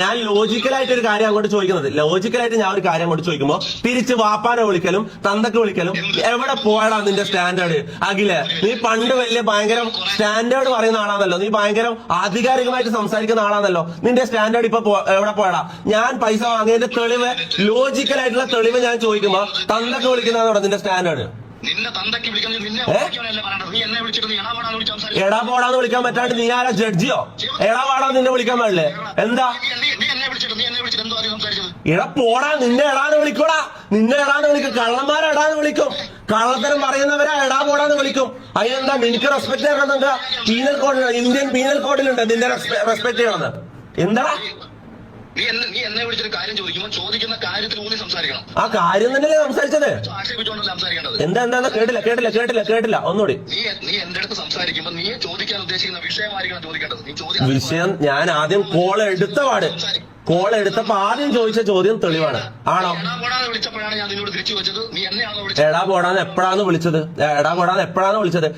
ഞാൻ ലോജിക്കലായിട്ട് ഒരു കാര്യം അങ്ങോട്ട് ചോദിക്കുന്നത്, ലോജിക്കലായിട്ട് ഞാൻ ഒരു കാര്യം അങ്ങോട്ട് ചോദിക്കുമ്പോ തിരിച്ച് വാപ്പാനെ വിളിക്കലും തന്തക്ക് വിളിക്കലും എവിടെ പോയടാ നിന്റെ സ്റ്റാൻഡേർഡ്? അഖിലെ, നീ പണ്ട് വലിയ ഭയങ്കര സ്റ്റാൻഡേർഡ് പറയുന്ന ആളാണല്ലോ, നീ ഭയങ്കര ആധികാരികമായിട്ട് സംസാരിക്കുന്ന ആളാണല്ലോ. നിന്റെ സ്റ്റാൻഡേർഡ് ഇപ്പൊ എവിടെ പോയടാ? ഞാൻ പൈസ വാങ്ങിയതിന്റെ തെളിവ്, ലോജിക്കലായിട്ടുള്ള തെളിവ് ഞാൻ ചോദിക്കുമ്പോ തന്തക്ക് വിളിക്കുന്നതാണോ നിന്റെ സ്റ്റാൻഡേർഡ്? എടാ പോടാന്ന് വിളിക്കാൻ പറ്റാണ്ട് നീ ആരാ, ജഡ്ജിയോ? എടാ പാടാ നിന്നെ വിളിക്കാൻ പാടില്ലേ? എന്താ എടാ പോടാ, നിന്നെ എടാന്ന് വിളിക്കൂടാ, നിന്നെ എടാന്ന് വിളിക്കും. കള്ളന്മാരെ എടാന്ന് വിളിക്കും, കള്ളത്തരം പറയുന്നവരെ എടാ പോടാന്ന് വിളിക്കും. അതിനെന്താ നിനക്ക് റെസ്പെക്ട് ചെയ്യണമെന്നുണ്ടാ? പീനൽ കോഡ്, ഇന്ത്യൻ പീനൽ കോഡിലുണ്ട് നിന്നെ റെസ്പെക്ട് ചെയ്യണമെന്ന്. എന്താ നീ എന്നെ വിളിച്ചൊരു കാര്യം ചോദിക്കുമ്പോൾ ചോദിക്കുന്ന കാര്യത്തിൽ ഊന്നി സംസാരിക്കണം. ആ കാര്യം തന്നെയല്ലേ സംസാരിച്ചത്? ആക്ഷേപിച്ചുകൊണ്ടല്ല സംസാരിക്കേണ്ടത്. എന്താ കേട്ടില്ല ഒന്നുകൂടി. നീ എന്റെ അടുത്ത് സംസാരിക്കുമ്പോൾ നീ ചോദിക്കാൻ ഉദ്ദേശിക്കുന്ന വിഷയമായിരിക്കണം ചോദിക്കേണ്ടത്. നീ വിഷയം ഞാൻ ആദ്യം കോൾ എടുത്തപ്പോ ആദ്യം ചോദിച്ച ചോദ്യം തെളിവാണ്. ആണോ? വിളിച്ചപ്പോഴാണ് ഞാൻ നിന്നോട് തിരിച്ചു വെച്ചത്. നീ എന്നെയാണോ എടാ പോടാന്ന് എപ്പോഴാണ് വിളിച്ചത്?